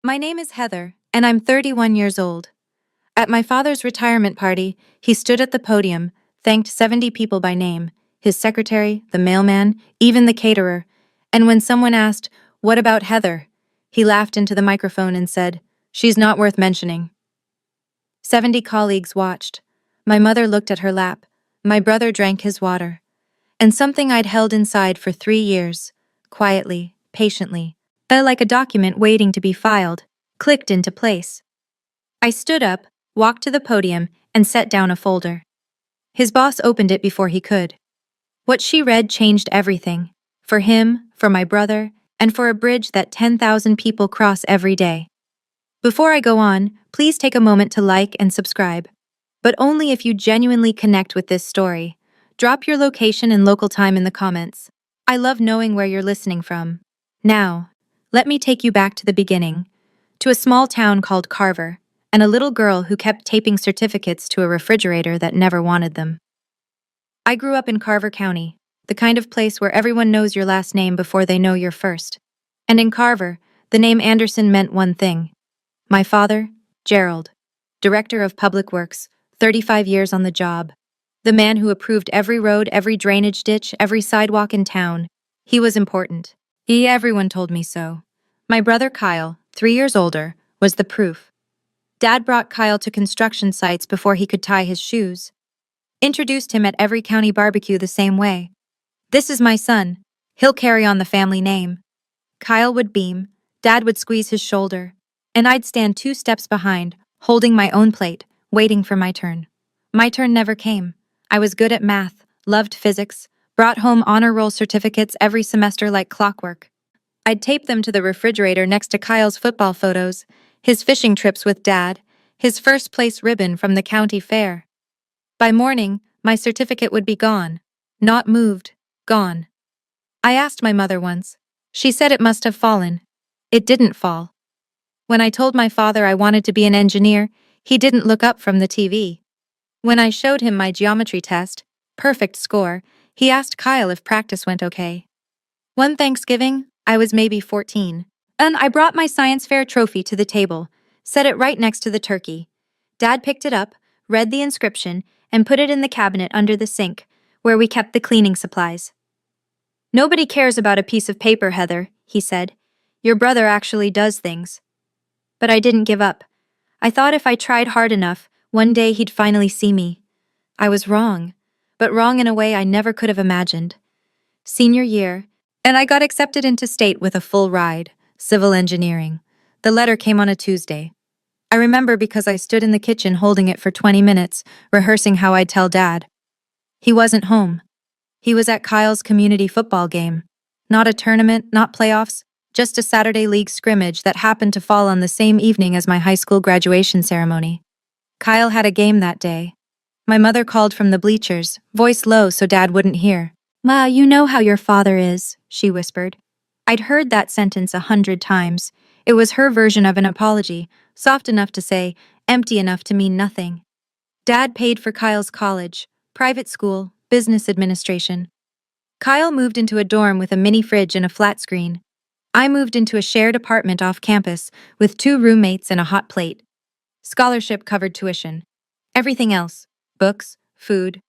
My name is Heather, and I'm 31 years old. At my father's retirement party, he stood at the podium, thanked 70 people by name, his secretary, the mailman, even the caterer, and when someone asked, "What about Heather?" he laughed into the microphone and said, "She's not worth mentioning." 70 colleagues watched. My mother looked at her lap. My brother drank his water. And something I'd held inside for 3 years, quietly, patiently, like a document waiting to be filed, clicked into place. I stood up, walked to the podium, and set down a folder. His boss opened it before he could. What she read changed everything. For him, for my brother, and for a bridge that 10,000 people cross every day. Before I go on, please take a moment to like and subscribe. But only if you genuinely connect with this story. Drop your location and local time in the comments. I love knowing where you're listening from. Now, let me take you back to the beginning, to a small town called Carver, and a little girl who kept taping certificates to a refrigerator that never wanted them. I grew up in Carver County, the kind of place where everyone knows your last name before they know your first. And in Carver, the name Anderson meant one thing. My father, Gerald, Director of Public Works, 35 years on the job. The man who approved every road, every drainage ditch, every sidewalk in town. He was important. Everyone told me so. My brother Kyle, 3 years older, was the proof. Dad brought Kyle to construction sites before he could tie his shoes. Introduced him at every county barbecue the same way. "This is my son. He'll carry on the family name." Kyle would beam, Dad would squeeze his shoulder, and I'd stand 2 steps behind, holding my own plate, waiting for my turn. My turn never came. I was good at math, loved physics, brought home honor roll certificates every semester like clockwork. I'd tape them to the refrigerator next to Kyle's football photos, his fishing trips with Dad, his first place ribbon from the county fair. By morning, my certificate would be gone. Not moved, gone. I asked my mother once. She said it must have fallen. It didn't fall. When I told my father I wanted to be an engineer, he didn't look up from the TV. When I showed him my geometry test, perfect score, he asked Kyle if practice went okay. One Thanksgiving, I was maybe 14, and I brought my science fair trophy to the table, set it right next to the turkey. Dad picked it up, read the inscription, and put it in the cabinet under the sink, where we kept the cleaning supplies. "Nobody cares about a piece of paper, Heather," he said. "Your brother actually does things." But I didn't give up. I thought if I tried hard enough, one day he'd finally see me. I was wrong, but wrong in a way I never could have imagined. Senior year, and I got accepted into state with a full ride, civil engineering. The letter came on a Tuesday. I remember because I stood in the kitchen holding it for 20 minutes, rehearsing how I'd tell Dad. He wasn't home. He was at Kyle's community football game. Not a tournament, not playoffs, just a Saturday league scrimmage that happened to fall on the same evening as my high school graduation ceremony. Kyle had a game that day. My mother called from the bleachers, voice low so Dad wouldn't hear. "Ma, you know how your father is," she whispered. I'd heard that sentence 100 times. It was her version of an apology, soft enough to say, empty enough to mean nothing. Dad paid for Kyle's college, private school, business administration. Kyle moved into a dorm with a mini fridge and a flat screen. I moved into a shared apartment off campus with 2 roommates and a hot plate. Scholarship covered tuition. Everything else, books, food,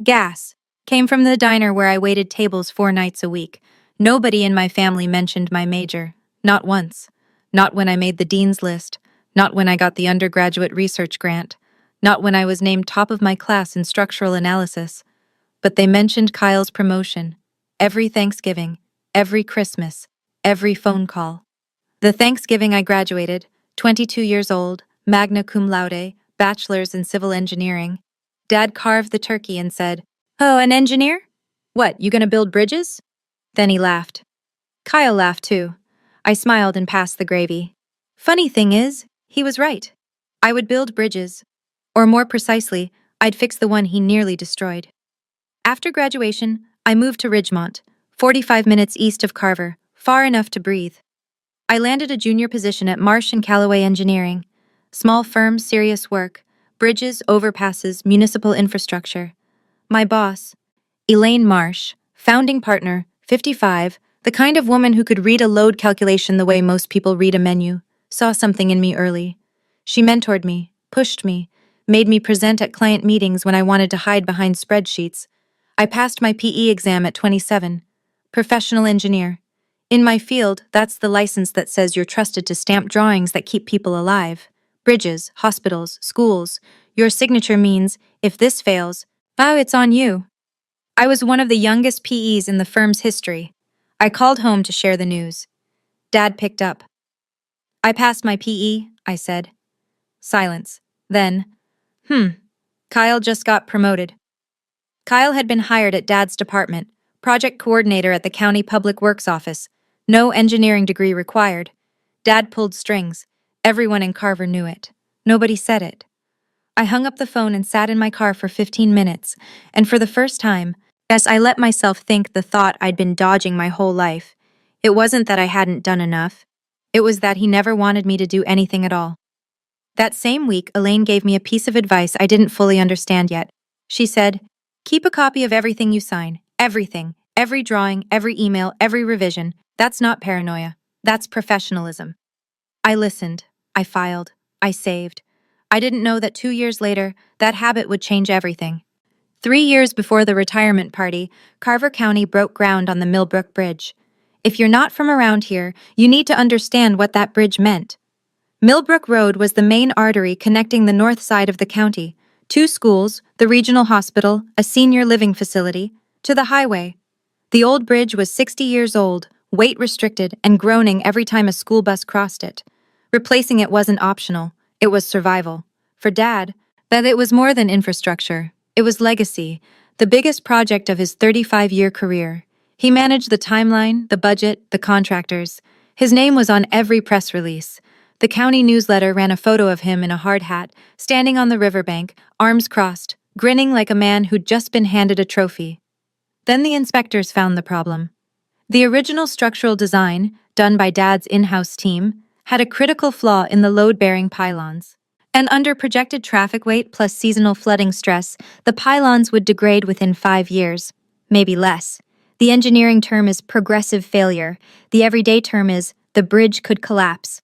gas, came from the diner where I waited tables 4 nights a week. Nobody in my family mentioned my major. Not once. Not when I made the dean's list. Not when I got the undergraduate research grant. Not when I was named top of my class in structural analysis. But they mentioned Kyle's promotion. Every Thanksgiving, every Christmas, every phone call. The Thanksgiving I graduated, 22 years old, magna cum laude, bachelor's in civil engineering. Dad carved the turkey and said, "Oh, an engineer? What, you gonna build bridges?" Then he laughed. Kyle laughed too. I smiled and passed the gravy. Funny thing is, he was right. I would build bridges. Or more precisely, I'd fix the one he nearly destroyed. After graduation, I moved to Ridgemont, 45 minutes east of Carver, far enough to breathe. I landed a junior position at Marsh & Callaway Engineering. Small firm, serious work, bridges, overpasses, municipal infrastructure. My boss, Elaine Marsh, founding partner, 55, the kind of woman who could read a load calculation the way most people read a menu, saw something in me early. She mentored me, pushed me, made me present at client meetings when I wanted to hide behind spreadsheets. I passed my PE exam at 27. Professional engineer. In my field, that's the license that says you're trusted to stamp drawings that keep people alive. Bridges, hospitals, schools. Your signature means, if this fails, oh, it's on you. I was one of the youngest PEs in the firm's history. I called home to share the news. Dad picked up. I passed my PE, I said. Silence. Then, Kyle just got promoted. Kyle had been hired at Dad's department, project coordinator at the county public works office. No engineering degree required. Dad pulled strings. Everyone in Carver knew it. Nobody said it. I hung up the phone and sat in my car for 15 minutes, and for the first time, yes, I let myself think the thought I'd been dodging my whole life. It wasn't that I hadn't done enough. It was that he never wanted me to do anything at all. That same week, Elaine gave me a piece of advice I didn't fully understand yet. She said, keep a copy of everything you sign. Everything. Every drawing, every email, every revision. That's not paranoia. That's professionalism. I listened. I filed. I saved. I didn't know that 2 years later, that habit would change everything. 3 years before the retirement party, Carver County broke ground on the Millbrook Bridge. If you're not from around here, you need to understand what that bridge meant. Millbrook Road was the main artery connecting the north side of the county, 2 schools, the regional hospital, a senior living facility, to the highway. The old bridge was 60 years old, weight restricted, and groaning every time a school bus crossed it. Replacing it wasn't optional, it was survival. For Dad, but it was more than infrastructure. It was legacy, the biggest project of his 35-year career. He managed the timeline, the budget, the contractors. His name was on every press release. The county newsletter ran a photo of him in a hard hat, standing on the riverbank, arms crossed, grinning like a man who'd just been handed a trophy. Then the inspectors found the problem. The original structural design, done by Dad's in-house team, had a critical flaw in the load-bearing pylons. And under projected traffic weight plus seasonal flooding stress, the pylons would degrade within 5 years, maybe less. The engineering term is progressive failure. The everyday term is the bridge could collapse.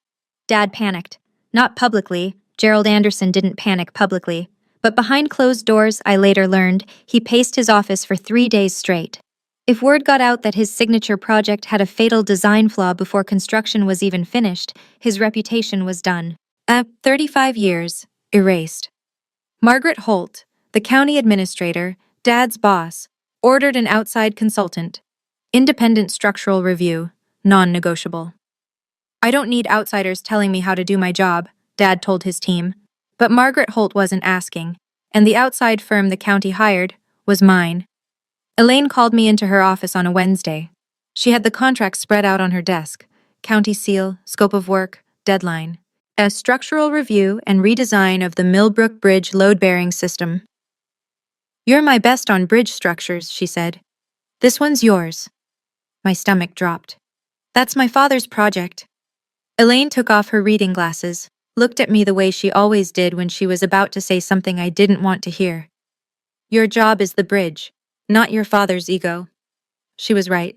Dad panicked. Not publicly. Gerald Anderson didn't panic publicly. But behind closed doors, I later learned, he paced his office for 3 days straight. If word got out that his signature project had a fatal design flaw before construction was even finished, his reputation was done. 35 years, erased. Margaret Holt, the county administrator, Dad's boss, ordered an outside consultant. Independent structural review, non-negotiable. I don't need outsiders telling me how to do my job, Dad told his team. But Margaret Holt wasn't asking, and the outside firm the county hired was mine. Elaine called me into her office on a Wednesday. She had the contract spread out on her desk. County seal, scope of work, deadline. A structural review and redesign of the Millbrook Bridge load-bearing system. You're my best on bridge structures, she said. This one's yours. My stomach dropped. That's my father's project. Elaine took off her reading glasses, looked at me the way she always did when she was about to say something I didn't want to hear. Your job is the bridge, not your father's ego. She was right.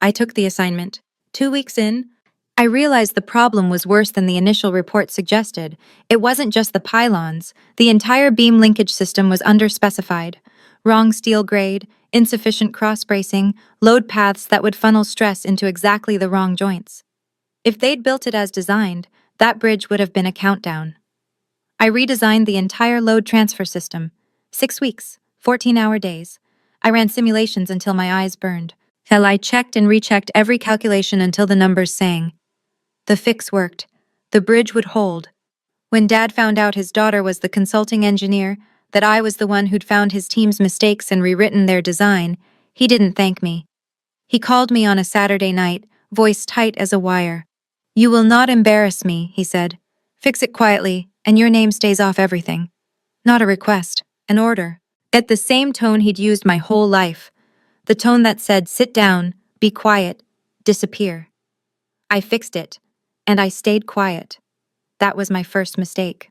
I took the assignment. 2 weeks in, I realized the problem was worse than the initial report suggested. It wasn't just the pylons. The entire beam linkage system was underspecified. Wrong steel grade, insufficient cross-bracing, load paths that would funnel stress into exactly the wrong joints. If they'd built it as designed, that bridge would have been a countdown. I redesigned the entire load transfer system. 6 weeks, 14-hour days. I ran simulations until my eyes burned. Hell, I checked and rechecked every calculation until the numbers sang. The fix worked. The bridge would hold. When Dad found out his daughter was the consulting engineer, that I was the one who'd found his team's mistakes and rewritten their design, he didn't thank me. He called me on a Saturday night, voice tight as a wire. You will not embarrass me, he said. Fix it quietly, and your name stays off everything. Not a request, an order. At the same tone he'd used my whole life. The tone that said, sit down, be quiet, disappear. I fixed it, and I stayed quiet. That was my first mistake.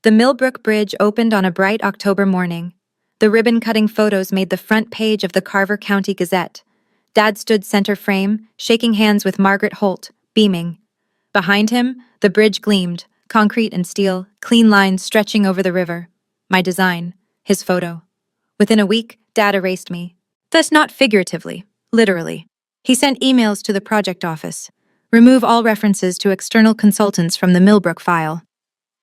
The Millbrook Bridge opened on a bright October morning. The ribbon-cutting photos made the front page of the Carver County Gazette. Dad stood center frame, shaking hands with Margaret Holt, beaming. Behind him, the bridge gleamed, concrete and steel, clean lines stretching over the river. My design, his photo. Within a week, Dad erased me. Thus not figuratively, literally. He sent emails to the project office. Remove all references to external consultants from the Millbrook file.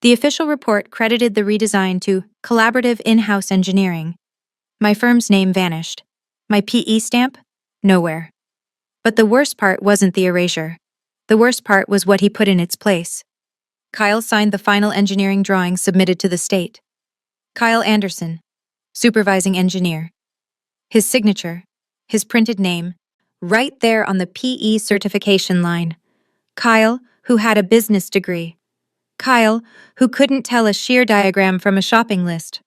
The official report credited the redesign to Collaborative In-House Engineering. My firm's name vanished. My PE stamp? Nowhere. But the worst part wasn't the erasure. The worst part was what he put in its place. Kyle signed the final engineering drawing submitted to the state. Kyle Anderson, supervising engineer. His signature, his printed name, right there on the PE certification line. Kyle, who had a business degree. Kyle, who couldn't tell a shear diagram from a shopping list.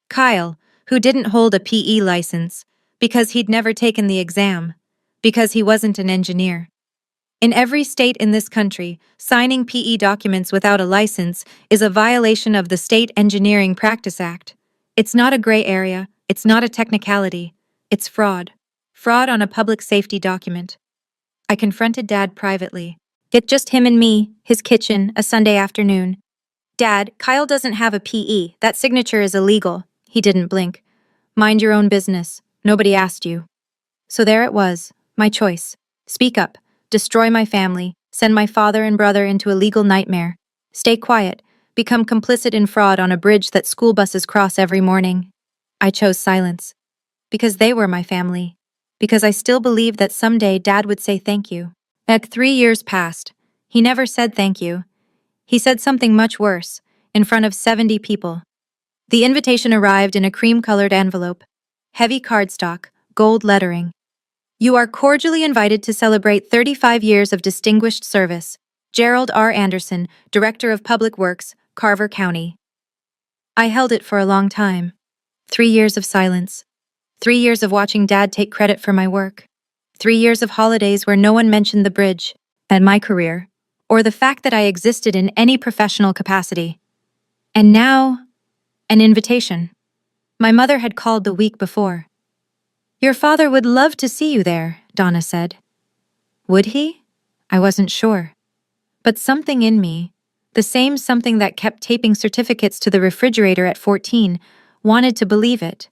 Kyle, who didn't hold a PE license because he'd never taken the exam, because he wasn't an engineer. In every state in this country, signing PE documents without a license is a violation of the State Engineering Practice Act. It's not a gray area, it's not a technicality, it's fraud. Fraud on a public safety document. I confronted Dad privately. It's just him and me, his kitchen, a Sunday afternoon. Dad, Kyle doesn't have a PE. That signature is illegal. He didn't blink. Mind your own business. Nobody asked you. So there it was, my choice. Speak up. Destroy my family, send my father and brother into a legal nightmare. Stay quiet, become complicit in fraud on a bridge that school buses cross every morning. I chose silence. Because they were my family. Because I still believed that someday Dad would say thank you. 3 years passed. He never said thank you. He said something much worse, in front of 70 people. The invitation arrived in a cream-colored envelope. Heavy cardstock, gold lettering. You are cordially invited to celebrate 35 years of distinguished service. Gerald R. Anderson, Director of Public Works, Carver County. I held it for a long time. 3 years of silence. 3 years of watching Dad take credit for my work. 3 years of holidays where no one mentioned the bridge, and my career, or the fact that I existed in any professional capacity. And now, an invitation. My mother had called the week before. Your father would love to see you there, Donna said. Would he? I wasn't sure. But something in me, the same something that kept taping certificates to the refrigerator at 14, wanted to believe it.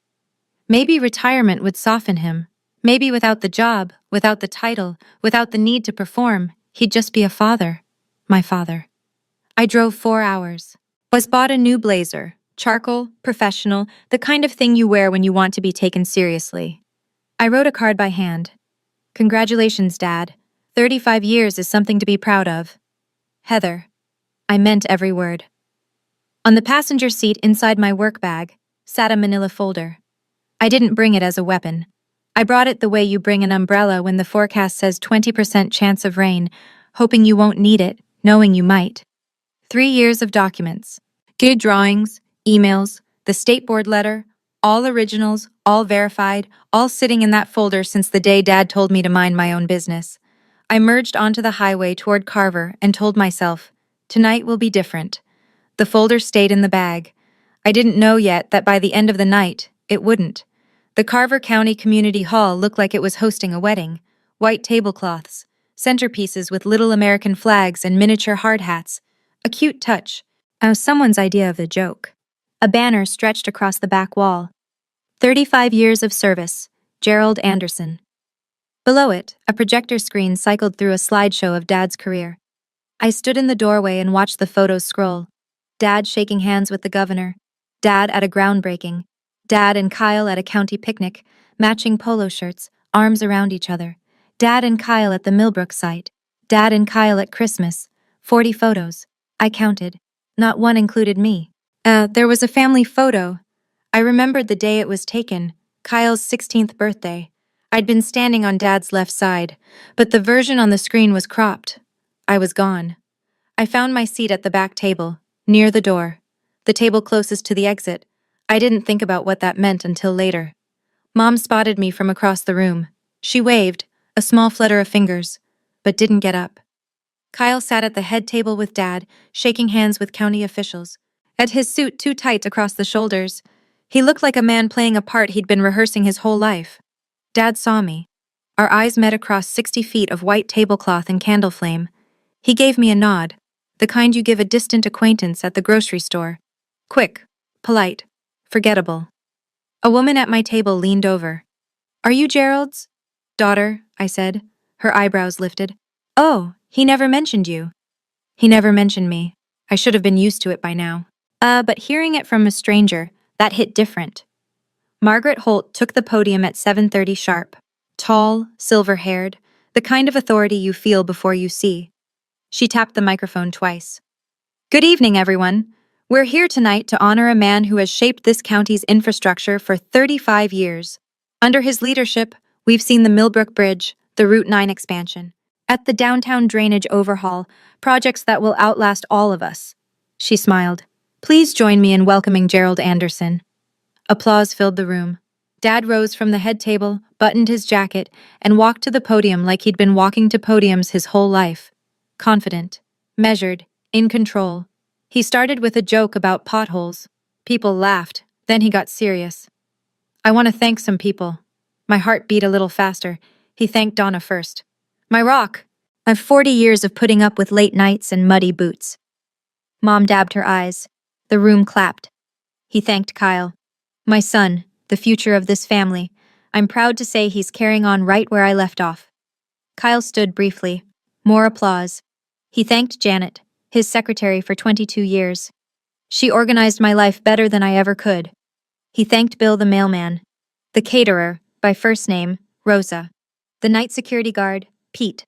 Maybe retirement would soften him. Maybe without the job, without the title, without the need to perform, he'd just be a father. My father. I drove 4 hours. Bought a new blazer, charcoal, professional, the kind of thing you wear when you want to be taken seriously. I wrote a card by hand. Congratulations, Dad. 35 years is something to be proud of. Heather. I meant every word. On the passenger seat inside my work bag sat a manila folder. I didn't bring it as a weapon. I brought it the way you bring an umbrella when the forecast says 20% chance of rain, hoping you won't need it, knowing you might. 3 years of documents. Good drawings, emails, the state board letter, all originals, all verified, all sitting in that folder since the day Dad told me to mind my own business. I merged onto the highway toward Carver and told myself, tonight will be different. The folder stayed in the bag. I didn't know yet that by the end of the night, it wouldn't. The Carver County Community Hall looked like it was hosting a wedding. White tablecloths, centerpieces with little American flags and miniature hard hats. A cute touch. Someone's idea of a joke. A banner stretched across the back wall. 35 years of service, Gerald Anderson. Below it, a projector screen cycled through a slideshow of Dad's career. I stood in the doorway and watched the photos scroll. Dad shaking hands with the governor. Dad at a groundbreaking. Dad and Kyle at a county picnic, matching polo shirts, arms around each other. Dad and Kyle at the Millbrook site. Dad and Kyle at Christmas. 40 photos. I counted. Not one included me. There was a family photo. I remembered the day it was taken, Kyle's 16th birthday. I'd been standing on Dad's left side, but the version on the screen was cropped. I was gone. I found my seat at the back table, near the door, the table closest to the exit. I didn't think about what that meant until later. Mom spotted me from across the room. She waved, a small flutter of fingers, but didn't get up. Kyle sat at the head table with Dad, shaking hands with county officials. At his suit too tight across the shoulders, he looked like a man playing a part he'd been rehearsing his whole life. Dad saw me. Our eyes met across 60 feet of white tablecloth and candle flame. He gave me a nod, the kind you give a distant acquaintance at the grocery store. Quick, polite, forgettable. A woman at my table leaned over. Are you Gerald's daughter? I said, her eyebrows lifted. Oh, he never mentioned you. He never mentioned me. I should have been used to it by now. But hearing it from a stranger, that hit different. Margaret Holt took the podium at 7:30 sharp. Tall, silver-haired, the kind of authority you feel before you see. She tapped the microphone twice. Good evening, everyone. We're here tonight to honor a man who has shaped this county's infrastructure for 35 years. Under his leadership, we've seen the Millbrook Bridge, the Route 9 expansion, at the downtown drainage overhaul, projects that will outlast all of us. She smiled. Please join me in welcoming Gerald Anderson. Applause filled the room. Dad rose from the head table, buttoned his jacket, and walked to the podium like he'd been walking to podiums his whole life. Confident, measured, in control. He started with a joke about potholes. People laughed, then he got serious. I want to thank some people. My heart beat a little faster. He thanked Donna first. My rock. I've 40 years of putting up with late nights and muddy boots. Mom dabbed her eyes. The room clapped. He thanked Kyle. My son, the future of this family. I'm proud to say he's carrying on right where I left off. Kyle stood briefly. More applause. He thanked Janet, his secretary for 22 years. She organized my life better than I ever could. He thanked Bill the mailman, the caterer, by first name, Rosa, the night security guard, Pete,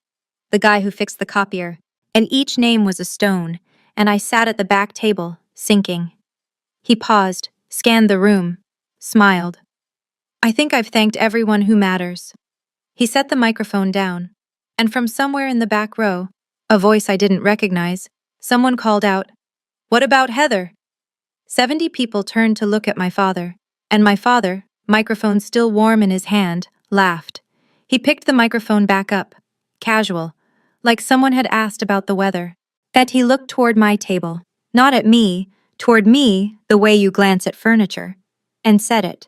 the guy who fixed the copier, and each name was a stone, and I sat at the back table, sinking. He paused, scanned the room, smiled. I think I've thanked everyone who matters. He set the microphone down, and from somewhere in the back row, a voice I didn't recognize, someone called out, What about Heather? 70 people turned to look at my father, and my father, microphone still warm in his hand, laughed. He picked the microphone back up, casual, like someone had asked about the weather. That he looked toward my table, not at me, toward me the way you glance at furniture, and said it.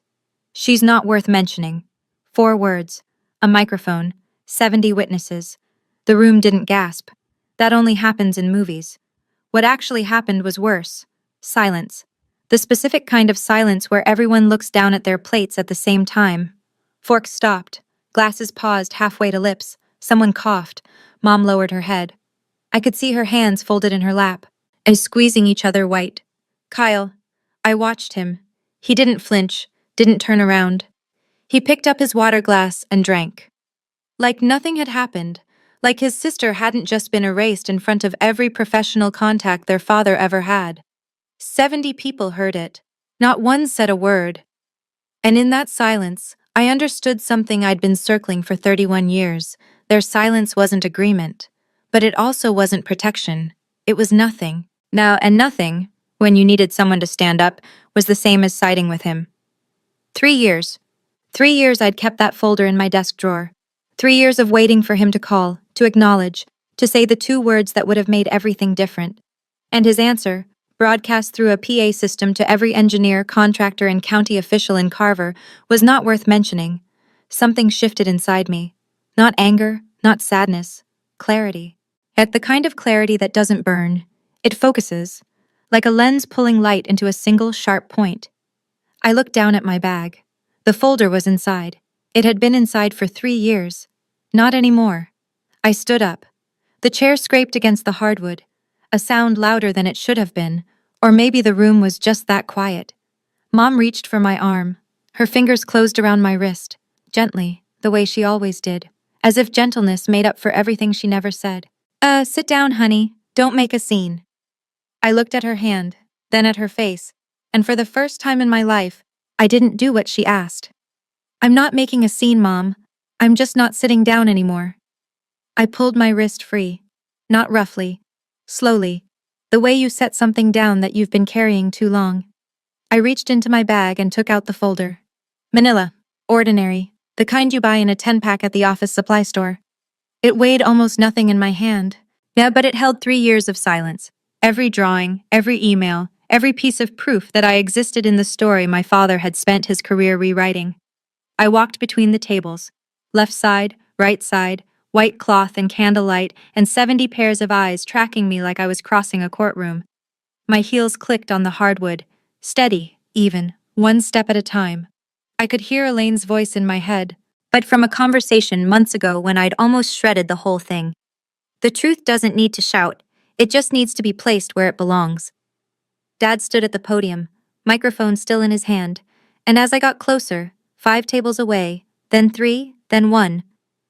She's not worth mentioning. 4 words, a microphone, 70 witnesses. The room didn't gasp. That only happens in movies. What actually happened was worse. Silence. The specific kind of silence where everyone looks down at their plates at the same time. Forks stopped. Glasses paused halfway to lips. Someone coughed. Mom lowered her head. I could see her hands folded in her lap, as squeezing each other white. Kyle. I watched him. He didn't flinch, didn't turn around. He picked up his water glass and drank. Like nothing had happened, like his sister hadn't just been erased in front of every professional contact their father ever had. 70 people heard it. Not one said a word. And in that silence, I understood something I'd been circling for 31 years. Their silence wasn't agreement. But it also wasn't protection. It was nothing. Now, and nothing, when you needed someone to stand up, was the same as siding with him. 3 years. 3 years I'd kept that folder in my desk drawer. 3 years of waiting for him to call, to acknowledge, to say the 2 words that would have made everything different. And his answer, broadcast through a PA system to every engineer, contractor, and county official in Carver, was not worth mentioning. Something shifted inside me. Not anger, not sadness. Clarity. Yet the kind of clarity that doesn't burn. It focuses, like a lens pulling light into a single sharp point. I looked down at my bag. The folder was inside. It had been inside for 3 years. Not anymore. I stood up. The chair scraped against the hardwood, a sound louder than it should have been, or maybe the room was just that quiet. Mom reached for my arm. Her fingers closed around my wrist, gently, the way she always did, as if gentleness made up for everything she never said. Sit down, honey. Don't make a scene. I looked at her hand, then at her face, and for the first time in my life, I didn't do what she asked. I'm not making a scene, Mom. I'm just not sitting down anymore. I pulled my wrist free. Not roughly. Slowly. The way you set something down that you've been carrying too long. I reached into my bag and took out the folder. Manila. Ordinary. The kind you buy in a 10-pack at the office supply store. It weighed almost nothing in my hand. Yeah, but it held 3 years of silence. Every drawing, every email, every piece of proof that I existed in the story my father had spent his career rewriting. I walked between the tables. Left side, right side, white cloth and candlelight, and 70 pairs of eyes tracking me like I was crossing a courtroom. My heels clicked on the hardwood, steady, even, one step at a time. I could hear Elaine's voice in my head, but from a conversation months ago when I'd almost shredded the whole thing. The truth doesn't need to shout, it just needs to be placed where it belongs. Dad stood at the podium, microphone still in his hand, and as I got closer, 5 tables away, then 3, then 1,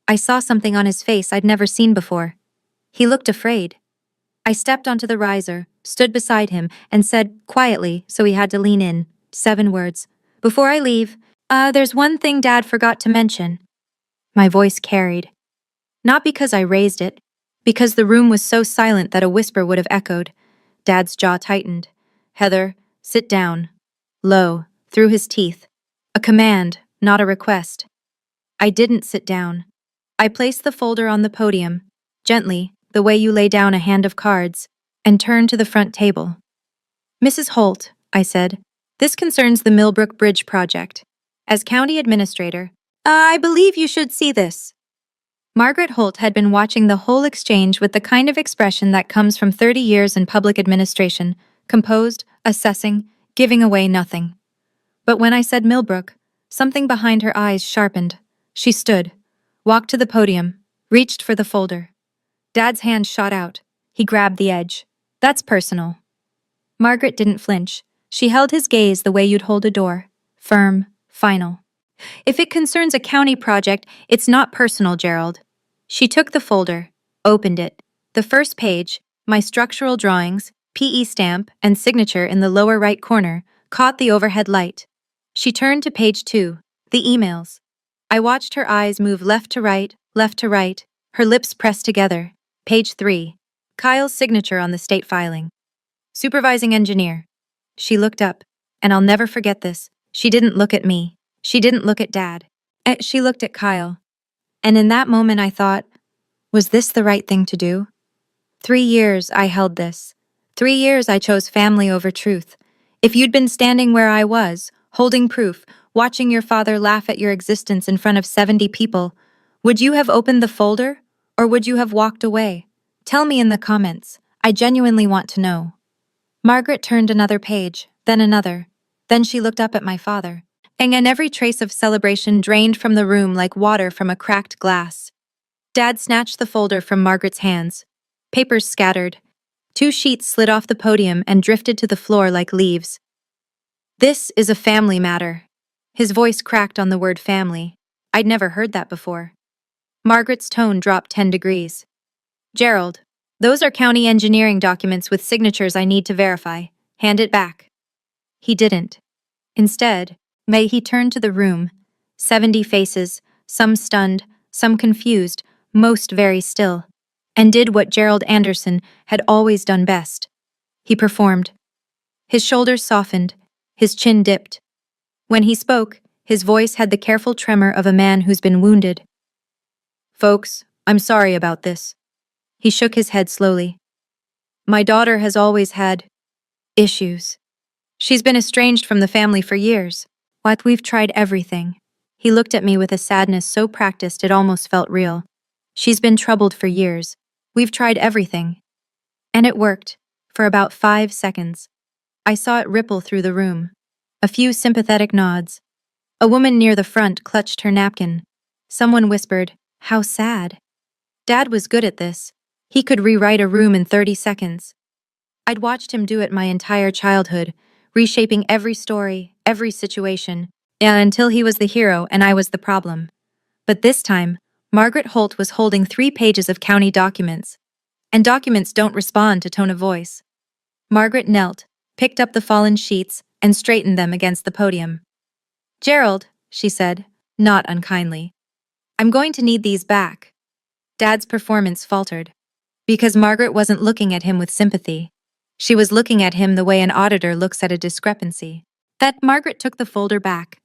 I saw something on his face I'd never seen before. He looked afraid. I stepped onto the riser, stood beside him, and said, quietly, so he had to lean in, 7 words. Before I leave, there's one thing Dad forgot to mention. My voice carried. Not because I raised it, because the room was so silent that a whisper would have echoed. Dad's jaw tightened. Heather, sit down. Low, through his teeth. A command, not a request. I didn't sit down. I placed the folder on the podium, gently, the way you lay down a hand of cards, and turned to the front table. Mrs. Holt, I said, this concerns the Millbrook Bridge project. As county administrator, I believe you should see this. Margaret Holt had been watching the whole exchange with the kind of expression that comes from 30 years in public administration, composed, assessing, giving away nothing. But when I said Millbrook, something behind her eyes sharpened. She stood, walked to the podium, reached for the folder. Dad's hand shot out. He grabbed the edge. That's personal. Margaret didn't flinch. She held his gaze the way you'd hold a door. Firm, final. If it concerns a county project, it's not personal, Gerald. She took the folder, opened it. The first page, my structural drawings, PE stamp, and signature in the lower right corner, caught the overhead light. She turned to page 2, the emails. I watched her eyes move left to right, her lips pressed together. Page 3, Kyle's signature on the state filing. Supervising engineer. She looked up, and I'll never forget this. She didn't look at me. She didn't look at Dad. She looked at Kyle. And in that moment I thought, was this the right thing to do? 3 years I held this. 3 years I chose family over truth. If you'd been standing where I was, holding proof, watching your father laugh at your existence in front of 70 people, would you have opened the folder, or would you have walked away? Tell me in the comments. I genuinely want to know. Margaret turned another page, then another. Then she looked up at my father. And every trace of celebration drained from the room like water from a cracked glass. Dad snatched the folder from Margaret's hands. Papers scattered. 2 sheets slid off the podium and drifted to the floor like leaves. This is a family matter. His voice cracked on the word family. I'd never heard that before. Margaret's tone dropped 10 degrees. Gerald, those are county engineering documents with signatures I need to verify. Hand it back. He didn't. Instead, he turned to the room. 70 faces, some stunned, some confused, most very still, and did what Gerald Anderson had always done best. He performed. His shoulders softened, his chin dipped. When he spoke, his voice had the careful tremor of a man who's been wounded. Folks, I'm sorry about this. He shook his head slowly. My daughter has always had issues. She's been estranged from the family for years. We've tried everything. He looked at me with a sadness so practiced it almost felt real. She's been troubled for years. We've tried everything. And it worked, for about 5 seconds. I saw it ripple through the room. A few sympathetic nods. A woman near the front clutched her napkin. Someone whispered, "How sad." Dad was good at this. He could rewrite a room in 30 seconds. I'd watched him do it my entire childhood, reshaping every story, every situation, until he was the hero and I was the problem. But this time, Margaret Holt was holding 3 pages of county documents. And documents don't respond to tone of voice. Margaret knelt, picked up the fallen sheets, and straightened them against the podium. Gerald, she said, not unkindly, I'm going to need these back. Dad's performance faltered. Because Margaret wasn't looking at him with sympathy. She was looking at him the way an auditor looks at a discrepancy. That Margaret took the folder back.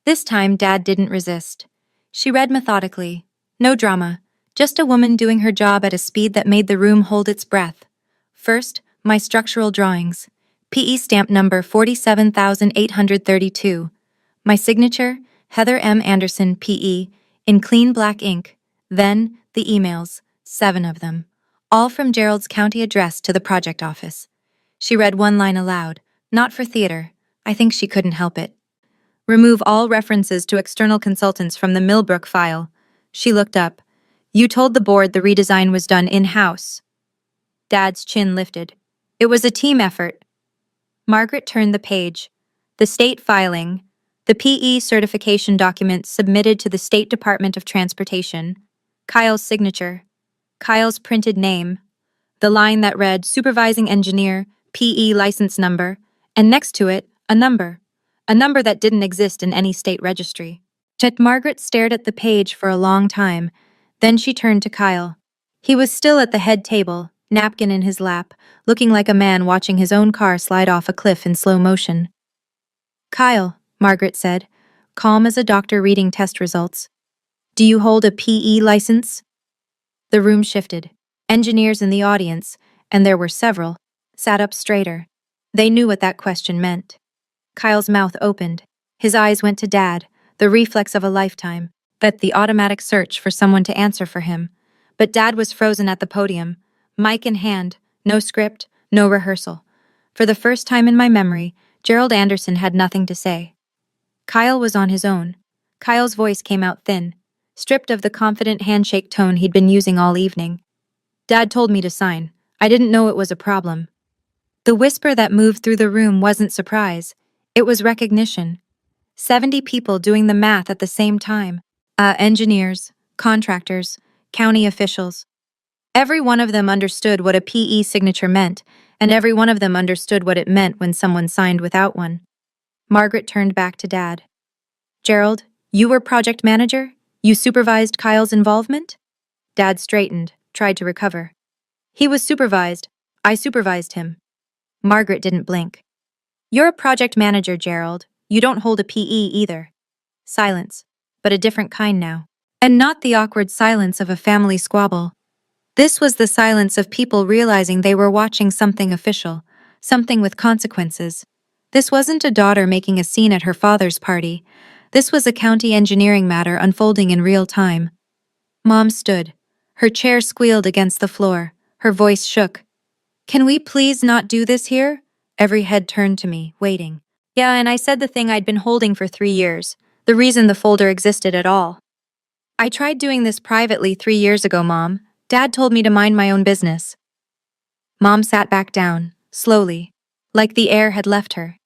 This time, Dad didn't resist. She read methodically. No drama, just a woman doing her job at a speed that made the room hold its breath. First, my structural drawings. PE stamp number 47,832. My signature, Heather M. Anderson, PE, in clean black ink. Then, The emails, 7 of them, all from Gerald's county address to the project office. She read one line aloud, not for theater. I think she couldn't help it. Remove all references to external consultants from the Millbrook file. She looked up. You told the board the redesign was done in-house. Dad's chin lifted. It was a team effort. Margaret turned the page. The state filing, the PE certification document submitted to the State Department of Transportation, Kyle's signature, Kyle's printed name, the line that read Supervising Engineer, PE license number, and next to it, a number that didn't exist in any state registry. Yet Margaret stared at the page for a long time, then she turned to Kyle. He was still at the head table, napkin in his lap, looking like a man watching his own car slide off a cliff in slow motion. Kyle, Margaret said, calm as a doctor reading test results. Do you hold a PE license? The room shifted. Engineers in the audience, and there were several, sat up straighter. They knew what that question meant. Kyle's mouth opened. His eyes went to Dad, the reflex of a lifetime, but the automatic search for someone to answer for him. But Dad was frozen at the podium, mic in hand, no script, no rehearsal. For the first time in my memory, Gerald Anderson had nothing to say. Kyle was on his own. Kyle's voice came out thin, stripped of the confident handshake tone he'd been using all evening. Dad told me to sign. I didn't know it was a problem. The whisper that moved through the room wasn't surprise. It was recognition. 70 people doing the math at the same time. Engineers, contractors, county officials. Every one of them understood what a PE signature meant, and every one of them understood what it meant when someone signed without one. Margaret turned back to Dad. Gerald, you were project manager? You supervised Kyle's involvement? Dad straightened, tried to recover. He was supervised. I supervised him. Margaret didn't blink. You're a project manager, Gerald. You don't hold a PE either. Silence, but a different kind now. And not the awkward silence of a family squabble. This was the silence of people realizing they were watching something official, something with consequences. This wasn't a daughter making a scene at her father's party. This was a county engineering matter unfolding in real time. Mom stood. Her chair squealed against the floor. Her voice shook. Can we please not do this here? Every head turned to me, waiting. Yeah, and I said the thing I'd been holding for 3 years. The reason the folder existed at all. I tried doing this privately 3 years ago, Mom. Dad told me to mind my own business. Mom sat back down, slowly, like the air had left her.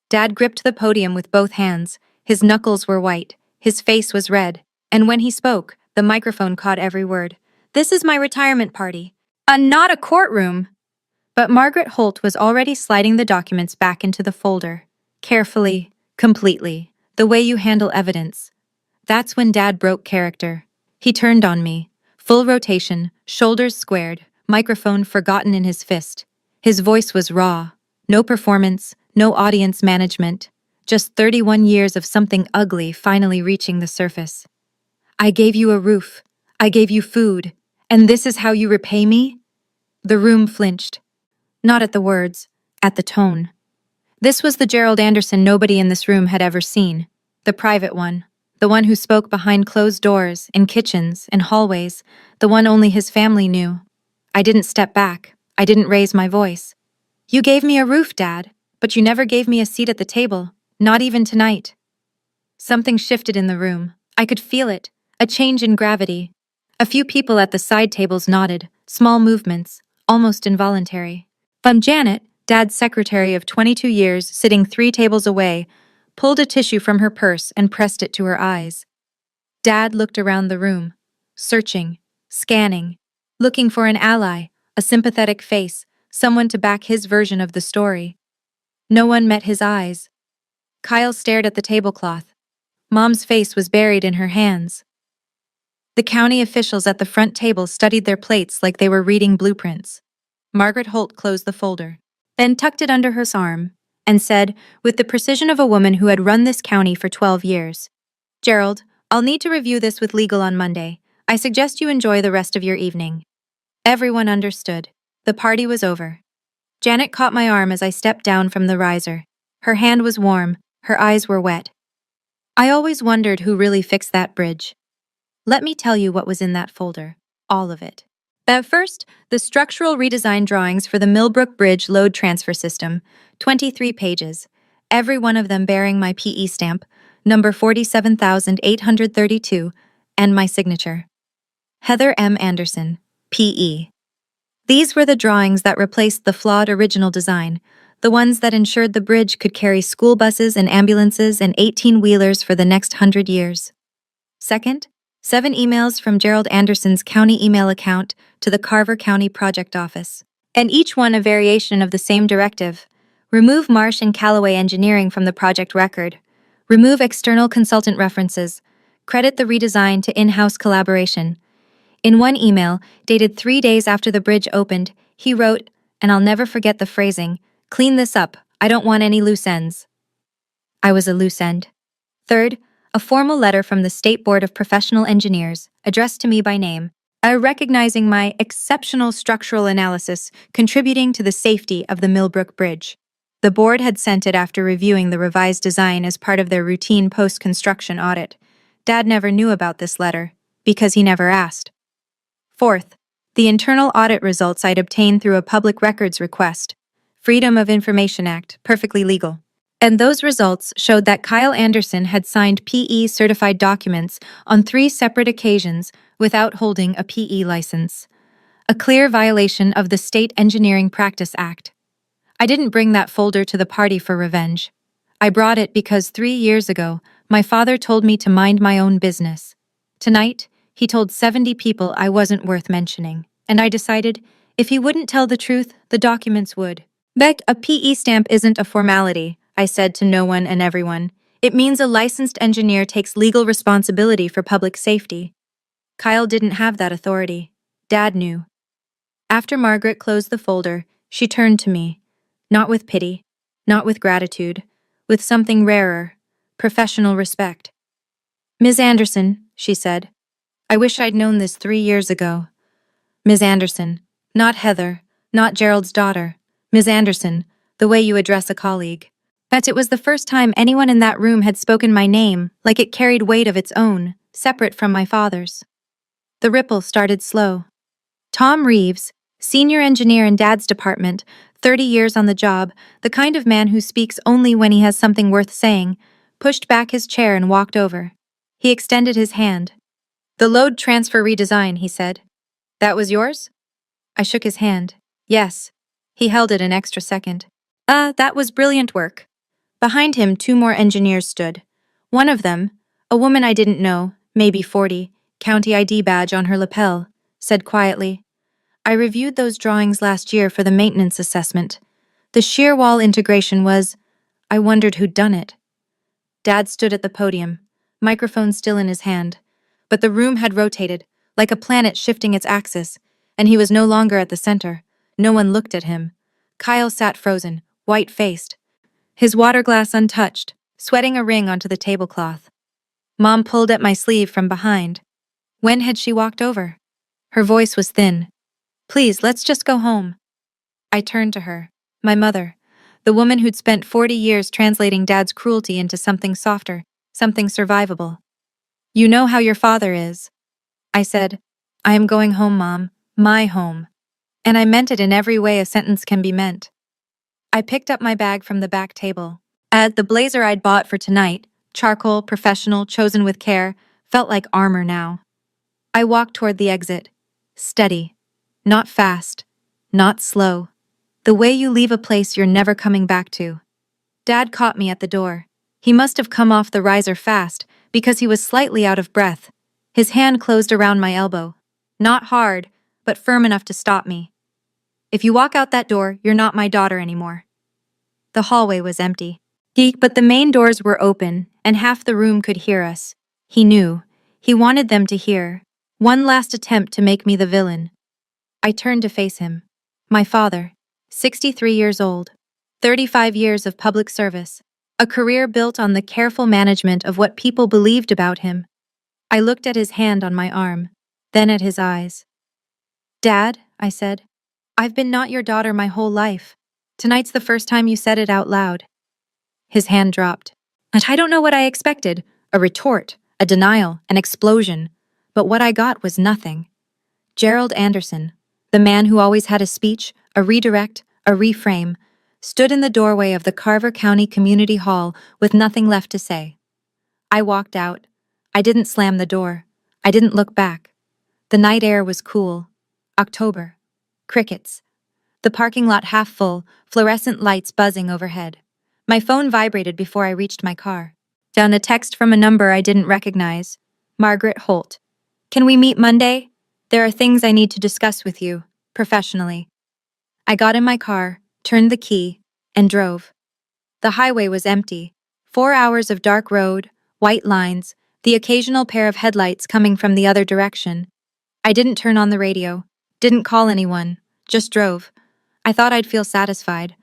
Dad gripped the podium with both hands. His knuckles were white, his face was red, and when he spoke, the microphone caught every word. This is my retirement party. Not a courtroom. But Margaret Holt was already sliding the documents back into the folder. Carefully, completely, the way you handle evidence. That's when Dad broke character. He turned on me. Full rotation, shoulders squared, microphone forgotten in his fist. His voice was raw. No performance, no audience management. Just 31 years of something ugly finally reaching the surface. I gave you a roof. I gave you food. And this is how you repay me? The room flinched. Not at the words, at the tone. This was the Gerald Anderson nobody in this room had ever seen. The private one. The one who spoke behind closed doors, in kitchens, in hallways, the one only his family knew. I didn't step back. I didn't raise my voice. You gave me a roof, Dad, but you never gave me a seat at the table, not even tonight. Something shifted in the room. I could feel it, a change in gravity. A few people at the side tables nodded, small movements, almost involuntary. Janet, Dad's secretary of 22 years, sitting 3 tables away, pulled a tissue from her purse and pressed it to her eyes. Dad looked around the room, searching, scanning, looking for an ally, a sympathetic face, someone to back his version of the story. No one met his eyes. Kyle stared at the tablecloth. Mom's face was buried in her hands. The county officials at the front table studied their plates like they were reading blueprints. Margaret Holt closed the folder, then tucked it under her arm, and said, with the precision of a woman who had run this county for 12 years, Gerald, I'll need to review this with legal on Monday. I suggest you enjoy the rest of your evening. Everyone understood. The party was over. Janet caught my arm as I stepped down from the riser. Her hand was warm, her eyes were wet. I always wondered who really fixed that bridge. Let me tell you what was in that folder. All of it. But first, the structural redesign drawings for the Millbrook Bridge load transfer system, 23 pages, every one of them bearing my PE stamp, number 47,832, and my signature. Heather M. Anderson, PE. These were the drawings that replaced the flawed original design, the ones that ensured the bridge could carry school buses and ambulances and 18-wheelers for the next 100 years. Second, 7 emails from Gerald Anderson's county email account to the Carver County Project Office, and each one a variation of the same directive. Remove Marsh and Callaway Engineering from the project record. Remove external consultant references. Credit the redesign to in-house collaboration. In one email, dated 3 days after the bridge opened, he wrote, and I'll never forget the phrasing, "Clean this up, I don't want any loose ends." I was a loose end. Third, a formal letter from the State Board of Professional Engineers, addressed to me by name, recognizing my exceptional structural analysis contributing to the safety of the Millbrook Bridge. The board had sent it after reviewing the revised design as part of their routine post-construction audit. Dad never knew about this letter, because he never asked. Fourth, the internal audit results I'd obtained through a public records request. Freedom of Information Act, perfectly legal. And those results showed that Kyle Anderson had signed PE-certified documents on 3 separate occasions without holding a PE license. A clear violation of the State Engineering Practice Act. I didn't bring that folder to the party for revenge. I brought it because 3 years ago, my father told me to mind my own business. Tonight, he told 70 people I wasn't worth mentioning, and I decided, if he wouldn't tell the truth, the documents would. Beck, a PE stamp isn't a formality, I said to no one and everyone. It means a licensed engineer takes legal responsibility for public safety. Kyle didn't have that authority. Dad knew. After Margaret closed the folder, she turned to me. Not with pity, not with gratitude, with something rarer, professional respect. "Ms. Anderson," she said, "I wish I'd known this 3 years ago. Ms. Anderson, not Heather, not Gerald's daughter. Ms. Anderson, the way you address a colleague." But it was the first time anyone in that room had spoken my name like it carried weight of its own, separate from my father's. The ripple started slow. Tom Reeves, senior engineer in Dad's department, 30 years on the job, the kind of man who speaks only when he has something worth saying, pushed back his chair and walked over. He extended his hand. "The load transfer redesign," he said. "That was yours?" I shook his hand. "Yes." He held it an extra second. That was brilliant work." Behind him, 2 more engineers stood. One of them, a woman I didn't know, maybe 40, county ID badge on her lapel, said quietly, "I reviewed those drawings last year for the maintenance assessment. The shear wall integration was, I wondered who'd done it." Dad stood at the podium, microphone still in his hand, but the room had rotated, like a planet shifting its axis, and he was no longer at the center. No one looked at him. Kyle sat frozen, white-faced, his water glass untouched, sweating a ring onto the tablecloth. Mom pulled at my sleeve from behind. When had she walked over? Her voice was thin. "Please, let's just go home." I turned to her, my mother, the woman who'd spent 40 years translating Dad's cruelty into something softer, something survivable. "You know how your father is." I said, "I am going home, Mom, my home." And I meant it in every way a sentence can be meant. I picked up my bag from the back table. The blazer I'd bought for tonight, charcoal, professional, chosen with care, felt like armor now. I walked toward the exit. Steady. Not fast. Not slow. The way you leave a place you're never coming back to. Dad caught me at the door. He must have come off the riser fast, because he was slightly out of breath. His hand closed around my elbow. Not hard, but firm enough to stop me. "If you walk out that door, you're not my daughter anymore." The hallway was empty. But the main doors were open, and half the room could hear us. He knew. He wanted them to hear. One last attempt to make me the villain. I turned to face him. My father, 63 years old, 35 years of public service, a career built on the careful management of what people believed about him. I looked at his hand on my arm, then at his eyes. "Dad," I said, "I've been not your daughter my whole life. Tonight's the first time you said it out loud." His hand dropped. And I don't know what I expected, a retort, a denial, an explosion, but what I got was nothing. Gerald Anderson, the man who always had a speech, a redirect, a reframe, stood in the doorway of the Carver County Community Hall with nothing left to say. I walked out. I didn't slam the door. I didn't look back. The night air was cool. October. Crickets. The parking lot half full, fluorescent lights buzzing overhead. My phone vibrated before I reached my car. Down a text from a number I didn't recognize. Margaret Holt. Can we meet Monday? There are things I need to discuss with you, professionally. I got in my car, turned the key, and drove. The highway was empty. 4 hours of dark road, white lines, the occasional pair of headlights coming from the other direction. I didn't turn on the radio, didn't call anyone, just drove. I thought I'd feel satisfied.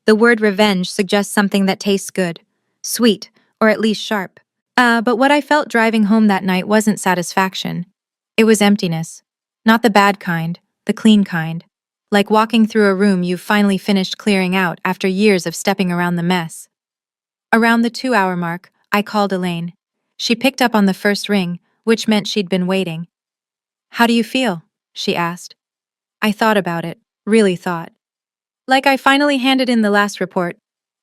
The word revenge suggests something that tastes good, sweet, or at least sharp. But what I felt driving home that night wasn't satisfaction. It was emptiness. Not the bad kind, the clean kind. Like walking through a room you've finally finished clearing out after years of stepping around the mess. Around the 2-hour mark, I called Elaine. She picked up on the first ring, which meant she'd been waiting. "How do you feel?" she asked. I thought about it, really thought. Like I finally handed in the last report.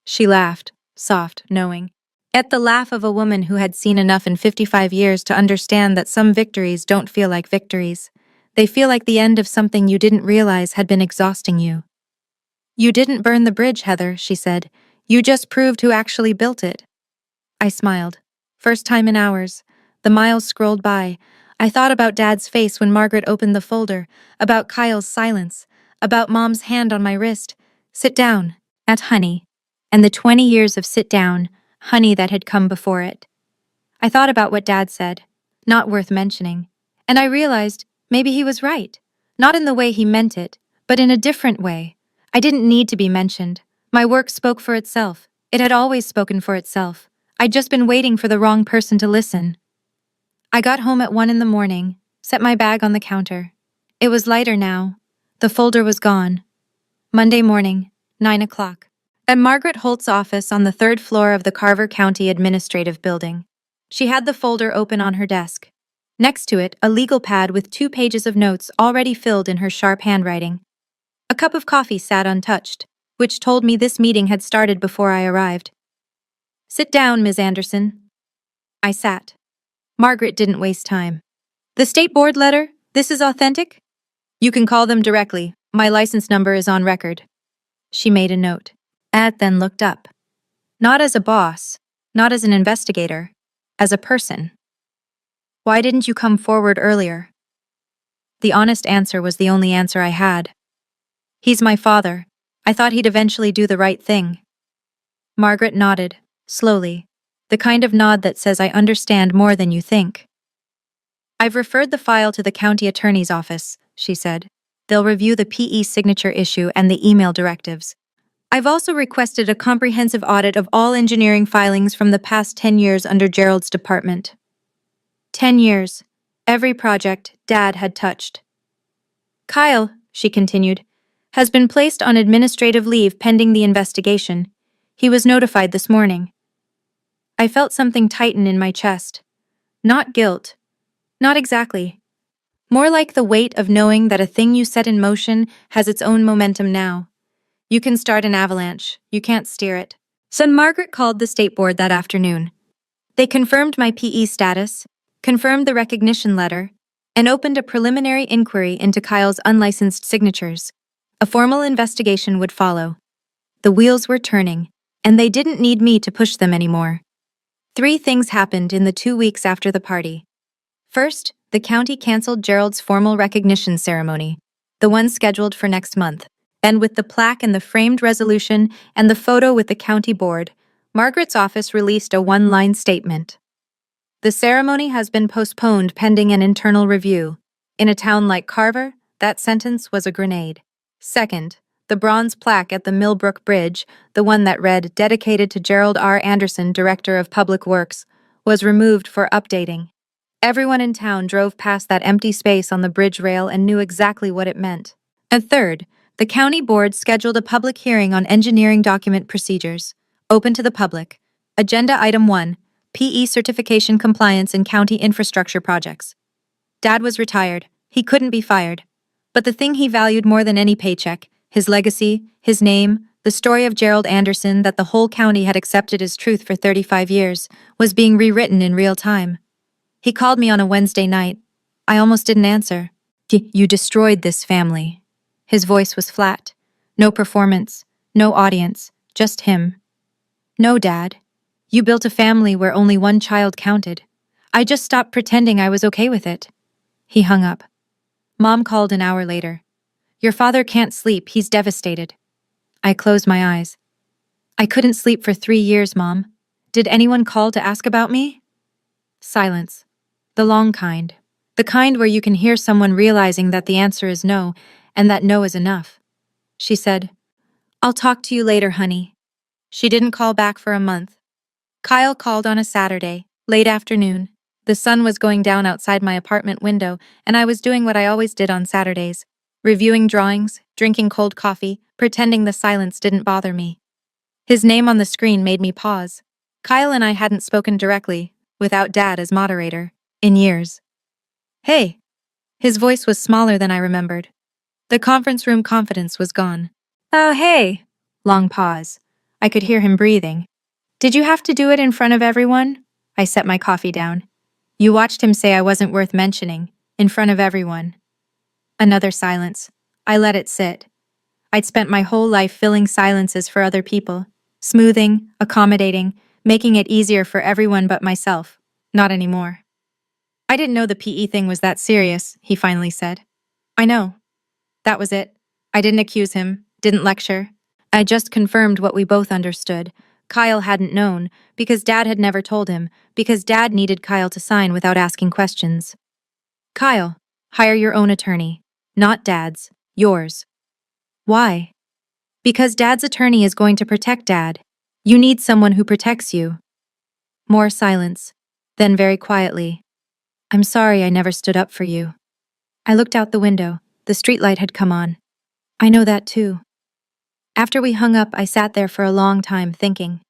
She laughed, soft, knowing. At the laugh of a woman who had seen enough in 55 years to understand that some victories don't feel like victories. They feel like the end of something you didn't realize had been exhausting you. "You didn't burn the bridge, Heather," she said. "You just proved who actually built it." I smiled. First time in hours. The miles scrolled by. I thought about Dad's face when Margaret opened the folder, about Kyle's silence, about Mom's hand on my wrist. Sit down. At honey. And the 20 years of sit down, honey that had come before it. I thought about what Dad said. Not worth mentioning. And I realized maybe he was right. Not in the way he meant it, but in a different way. I didn't need to be mentioned. My work spoke for itself. It had always spoken for itself. I'd just been waiting for the wrong person to listen. I got home at 1 in the morning, set my bag on the counter. It was lighter now. The folder was gone. Monday morning, 9 o'clock. At Margaret Holt's office on the 3rd floor of the Carver County Administrative Building. She had the folder open on her desk. Next to it, a legal pad with 2 pages of notes already filled in her sharp handwriting. A cup of coffee sat untouched, which told me this meeting had started before I arrived. "Sit down, Ms. Anderson." I sat. Margaret didn't waste time. "The state board letter? This is authentic?" "You can call them directly. My license number is on record." She made a note. Ed then looked up. "Not as a boss, not as an investigator, as a person. Why didn't you come forward earlier?" The honest answer was the only answer I had. "He's my father. I thought he'd eventually do the right thing." Margaret nodded, slowly, the kind of nod that says I understand more than you think. "I've referred the file to the county attorney's office," she said. "They'll review the PE signature issue and the email directives. I've also requested a comprehensive audit of all engineering filings from the past 10 years under Gerald's department." 10 years. Every project Dad had touched. "Kyle," she continued, "has been placed on administrative leave pending the investigation. He was notified this morning." I felt something tighten in my chest. Not guilt. Not exactly. More like the weight of knowing that a thing you set in motion has its own momentum now. You can start an avalanche. You can't steer it. So Margaret called the state board that afternoon. They confirmed my PE status, confirmed the recognition letter, and opened a preliminary inquiry into Kyle's unlicensed signatures. A formal investigation would follow. The wheels were turning, and they didn't need me to push them anymore. 3 things happened in the 2 weeks after the party. First, the county canceled Gerald's formal recognition ceremony, the one scheduled for next month. And with the plaque and the framed resolution and the photo with the county board, Margaret's office released a 1-line statement. "The ceremony has been postponed pending an internal review." In a town like Carver, that sentence was a grenade. Second, the bronze plaque at the Millbrook Bridge, the one that read "Dedicated to Gerald R. Anderson, Director of Public Works," was removed for updating. Everyone in town drove past that empty space on the bridge rail and knew exactly what it meant. And third, the county board scheduled a public hearing on engineering document procedures, open to the public. Agenda Item 1, PE certification compliance in county infrastructure projects. Dad was retired. He couldn't be fired. But the thing he valued more than any paycheck, his legacy, his name, the story of Gerald Anderson that the whole county had accepted as truth for 35 years, was being rewritten in real time. He called me on a Wednesday night. I almost didn't answer. You destroyed this family. His voice was flat. No performance, no audience, just him. No, Dad. You built a family where only one child counted. I just stopped pretending I was okay with it. He hung up. Mom called an hour later. Your father can't sleep, he's devastated. I closed my eyes. I couldn't sleep for 3 years, Mom. Did anyone call to ask about me? Silence. The long kind. The kind where you can hear someone realizing that the answer is no, and that no is enough. She said, I'll talk to you later, honey. She didn't call back for a month. Kyle called on a Saturday, late afternoon. The sun was going down outside my apartment window, and I was doing what I always did on Saturdays, reviewing drawings, drinking cold coffee, pretending the silence didn't bother me. His name on the screen made me pause. Kyle and I hadn't spoken directly, without Dad as moderator, in years. Hey! His voice was smaller than I remembered. The conference room confidence was gone. Oh, hey! Long pause. I could hear him breathing. Did you have to do it in front of everyone? I set my coffee down. You watched him say I wasn't worth mentioning, in front of everyone. Another silence. I let it sit. I'd spent my whole life filling silences for other people, smoothing, accommodating, making it easier for everyone but myself. Not anymore. I didn't know the PE thing was that serious, he finally said. I know. That was it. I didn't accuse him, didn't lecture. I just confirmed what we both understood. Kyle hadn't known, because Dad had never told him, because Dad needed Kyle to sign without asking questions. Kyle, hire your own attorney. Not Dad's, yours. Why? Because Dad's attorney is going to protect Dad. You need someone who protects you. More silence. Then very quietly. I'm sorry I never stood up for you. I looked out the window. The streetlight had come on. I know that too. After we hung up, I sat there for a long time thinking.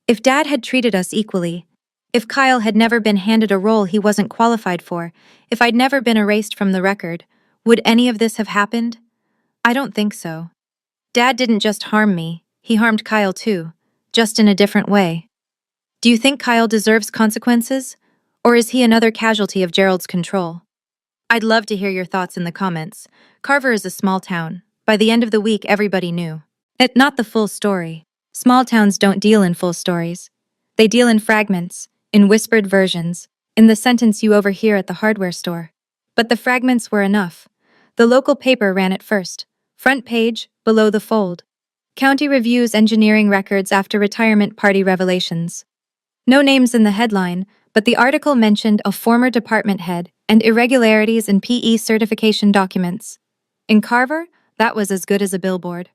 If Dad had treated us equally, if Kyle had never been handed a role he wasn't qualified for, if I'd never been erased from the record, would any of this have happened? I don't think so. Dad didn't just harm me, he harmed Kyle too, just in a different way. Do you think Kyle deserves consequences? Or is he another casualty of Gerald's control? I'd love to hear your thoughts in the comments. Carver is a small town. By the end of the week, everybody knew. Not the full story. Small towns don't deal in full stories. They deal in fragments, in whispered versions, in the sentence you overhear at the hardware store. But the fragments were enough. The local paper ran it first. Front page, below the fold. County reviews engineering records after retirement party revelations. No names in the headline, but the article mentioned a former department head and irregularities in PE certification documents. In Carver, that was as good as a billboard.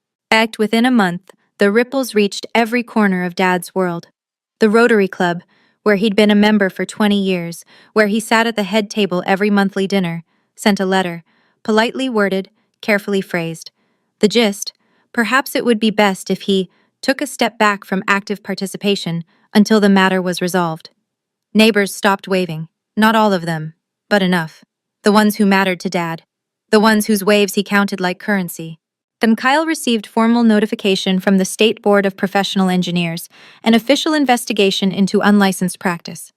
Within a month, the ripples reached every corner of Dad's world. The Rotary Club, where he'd been a member for 20 years, where he sat at the head table every monthly dinner, sent a letter, politely worded, carefully phrased. The gist, perhaps it would be best if he took a step back from active participation until the matter was resolved. Neighbors stopped waving, not all of them, but enough. The ones who mattered to Dad. The ones whose waves he counted like currency. Then Kyle received formal notification from the State Board of Professional Engineers, an official investigation into unlicensed practice.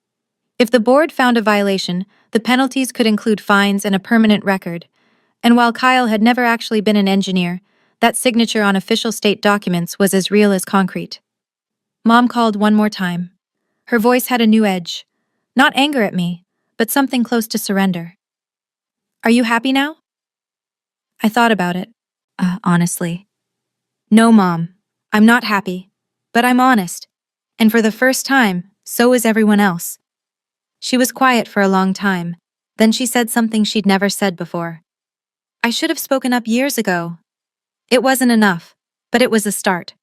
If the board found a violation, the penalties could include fines and a permanent record. And while Kyle had never actually been an engineer, that signature on official state documents was as real as concrete. Mom called one more time. Her voice had a new edge. Not anger at me, but something close to surrender. Are you happy now? I thought about it. Honestly. No, Mom. I'm not happy. But I'm honest. And for the first time, so is everyone else. She was quiet for a long time. Then she said something she'd never said before. I should have spoken up years ago. It wasn't enough, but it was a start.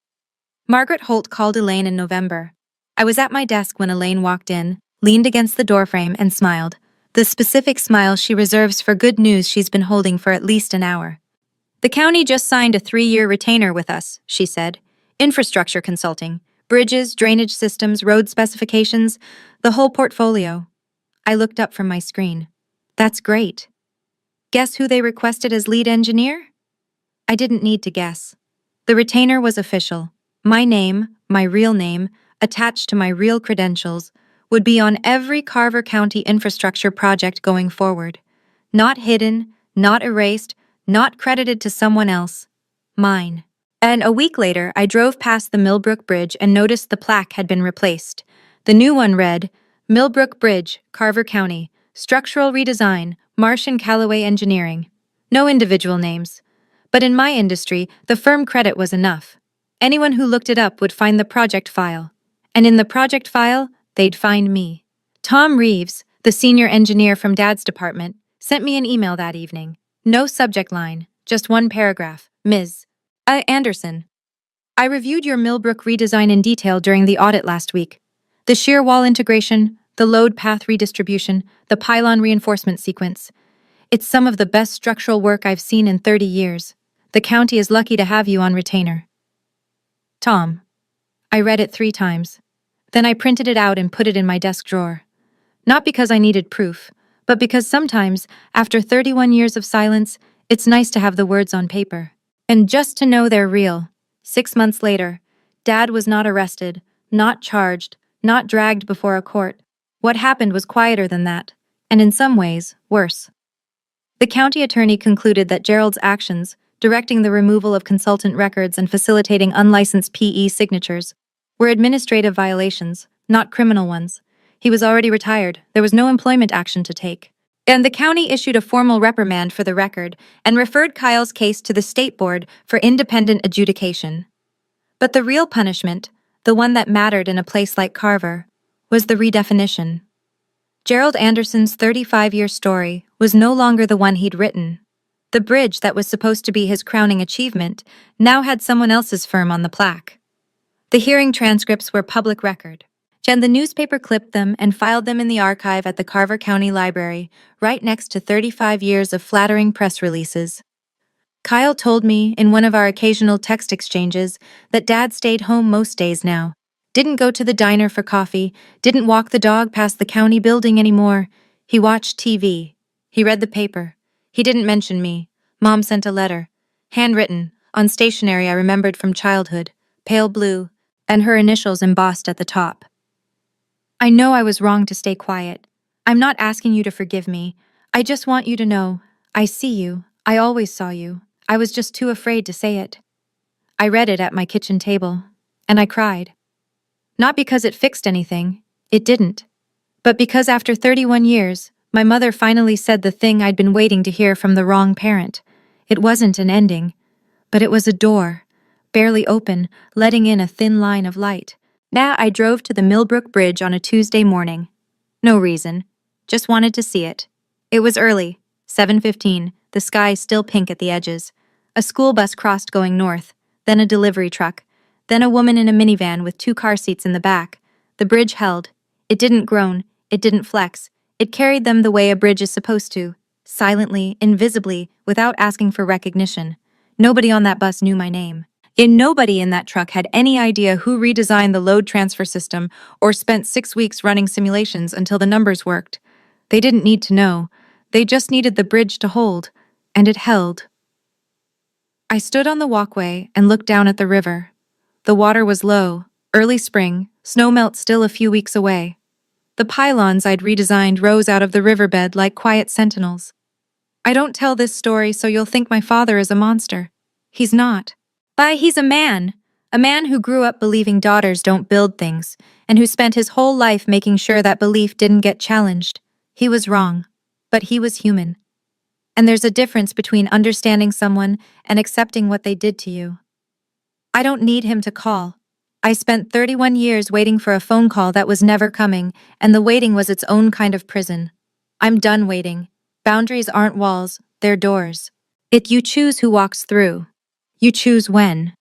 Margaret Holt called Elaine in November. I was at my desk when Elaine walked in, leaned against the doorframe and smiled. The specific smile she reserves for good news she's been holding for at least an hour. The county just signed a 3-year retainer with us, she said. Infrastructure consulting, bridges, drainage systems, road specifications, the whole portfolio. I looked up from my screen. That's great. Guess who they requested as lead engineer? I didn't need to guess. The retainer was official. My name, my real name, attached to my real credentials, would be on every Carver County infrastructure project going forward. Not hidden, not erased, not credited to someone else. Mine. And a week later, I drove past the Millbrook Bridge and noticed the plaque had been replaced. The new one read, Millbrook Bridge, Carver County, Structural Redesign, Marsh & Callaway Engineering. No individual names. But in my industry, the firm credit was enough. Anyone who looked it up would find the project file. And in the project file, they'd find me. Tom Reeves, the senior engineer from Dad's department, sent me an email that evening. No subject line, just one paragraph. Ms. Anderson. I reviewed your Millbrook redesign in detail during the audit last week. The shear wall integration, the load path redistribution, the pylon reinforcement sequence. It's some of the best structural work I've seen in 30 years. The county is lucky to have you on retainer. Tom. I read it 3 times. Then I printed it out and put it in my desk drawer. Not because I needed proof, but because sometimes, after 31 years of silence, it's nice to have the words on paper. And just to know they're real. 6 months later, Dad was not arrested, not charged, not dragged before a court. What happened was quieter than that, and in some ways, worse. The county attorney concluded that Gerald's actions, directing the removal of consultant records and facilitating unlicensed PE signatures, were administrative violations, not criminal ones. He was already retired, there was no employment action to take. And the county issued a formal reprimand for the record and referred Kyle's case to the state board for independent adjudication. But the real punishment, the one that mattered in a place like Carver, was the redefinition. Gerald Anderson's 35-year story was no longer the one he'd written. The bridge that was supposed to be his crowning achievement now had someone else's firm on the plaque. The hearing transcripts were public record, and the newspaper clipped them and filed them in the archive at the Carver County Library, right next to 35 years of flattering press releases. Kyle told me in one of our occasional text exchanges that Dad stayed home most days now. Didn't go to the diner for coffee, didn't walk the dog past the county building anymore. He watched TV. He read the paper. He didn't mention me. Mom sent a letter. Handwritten, on stationery I remembered from childhood, pale blue, and her initials embossed at the top. I know I was wrong to stay quiet. I'm not asking you to forgive me. I just want you to know, I see you. I always saw you. I was just too afraid to say it. I read it at my kitchen table, and I cried. Not because it fixed anything, it didn't, but because after 31 years, my mother finally said the thing I'd been waiting to hear from the wrong parent. It wasn't an ending, but it was a door, barely open, letting in a thin line of light. Now I drove to the Millbrook Bridge on a Tuesday morning. No reason, just wanted to see it. It was early, 7:15, the sky still pink at the edges. A school bus crossed going north, then a delivery truck, then a woman in a minivan with 2 car seats in the back. The bridge held. It didn't groan, it didn't flex. It carried them the way a bridge is supposed to, silently, invisibly, without asking for recognition. Nobody on that bus knew my name. And nobody in that truck had any idea who redesigned the load transfer system or spent 6 weeks running simulations until the numbers worked. They didn't need to know. They just needed the bridge to hold, and it held. I stood on the walkway and looked down at the river. The water was low, early spring, snowmelt still a few weeks away. The pylons I'd redesigned rose out of the riverbed like quiet sentinels. I don't tell this story so you'll think my father is a monster. He's not. He's a man who grew up believing daughters don't build things, and who spent his whole life making sure that belief didn't get challenged. He was wrong, but he was human. And there's a difference between understanding someone and accepting what they did to you. I don't need him to call. I spent 31 years waiting for a phone call that was never coming, and the waiting was its own kind of prison. I'm done waiting. Boundaries aren't walls, they're doors. You choose who walks through. You choose when.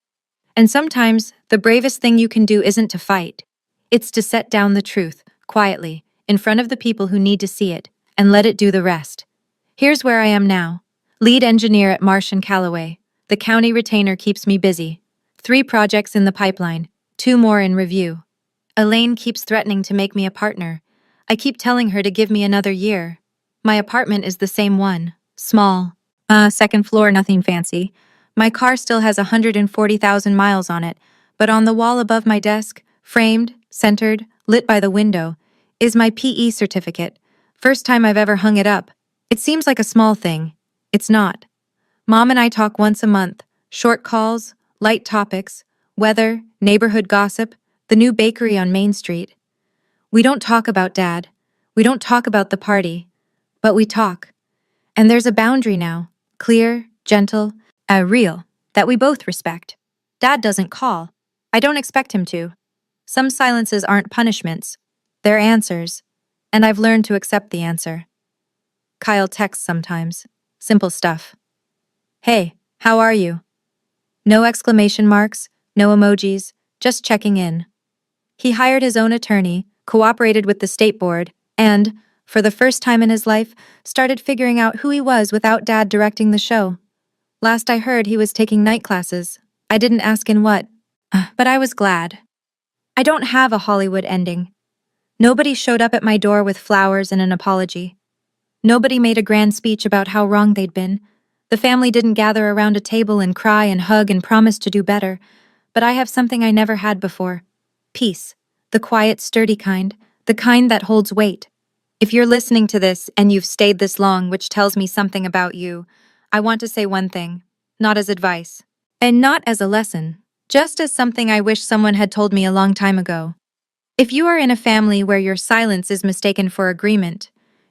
And sometimes, the bravest thing you can do isn't to fight. It's to set down the truth, quietly, in front of the people who need to see it, and let it do the rest. Here's where I am now. Lead engineer at Marsh & Callaway. The county retainer keeps me busy. 3 projects in the pipeline, 2 more in review. Elaine keeps threatening to make me a partner. I keep telling her to give me another year. My apartment is the same one, Small. Second floor, nothing fancy. My car still has 140,000 miles on it, but on the wall above my desk, framed, centered, lit by the window, is my PE certificate. First time I've ever hung it up. It seems like a small thing. It's not. Mom and I talk once a month, short calls, light topics, weather, neighborhood gossip, the new bakery on Main Street. We don't talk about Dad. We don't talk about the party. But we talk. And there's a boundary now, clear, gentle, real, that we both respect. Dad doesn't call. I don't expect him to. Some silences aren't punishments. They're answers. And I've learned to accept the answer. Kyle texts sometimes. Simple stuff. Hey, how are you? No exclamation marks, no emojis, just checking in. He hired his own attorney, cooperated with the state board, and, for the first time in his life, started figuring out who he was without Dad directing the show. Last I heard, he was taking night classes. I didn't ask in what, but I was glad. I don't have a Hollywood ending. Nobody showed up at my door with flowers and an apology. Nobody made a grand speech about how wrong they'd been. The family didn't gather around a table and cry and hug and promise to do better. But I have something I never had before. Peace. The quiet, sturdy kind. The kind that holds weight. If you're listening to this and you've stayed this long, which tells me something about you, I want to say one thing, not as advice, and not as a lesson, just as something I wish someone had told me a long time ago. If you are in a family where your silence is mistaken for agreement,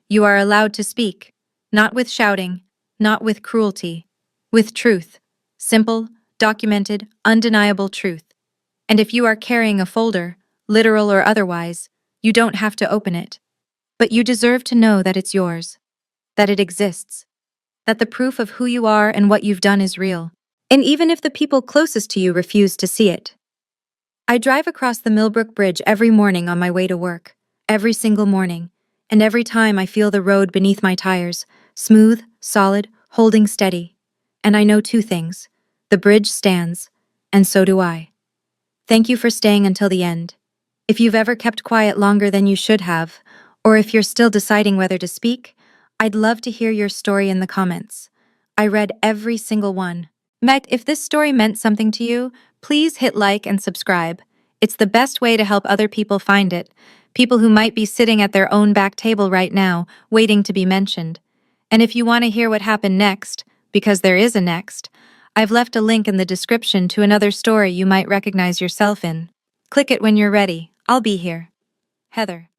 you are allowed to speak, not with shouting, not with cruelty, with truth, simple, documented, undeniable truth. And if you are carrying a folder, literal or otherwise, you don't have to open it. But you deserve to know that it's yours, that it exists, that the proof of who you are and what you've done is real. And even if the people closest to you refuse to see it. I drive across the Millbrook Bridge every morning on my way to work, every single morning, and every time I feel the road beneath my tires, smooth, solid, holding steady. And I know two things. The bridge stands, and so do I. Thank you for staying until the end. If you've ever kept quiet longer than you should have, or if you're still deciding whether to speak, I'd love to hear your story in the comments. I read every single one. If this story meant something to you, please hit like and subscribe. It's the best way to help other people find it, people who might be sitting at their own back table right now, waiting to be mentioned. And if you want to hear what happened next, because there is a next, I've left a link in the description to another story you might recognize yourself in. Click it when you're ready. I'll be here. Heather.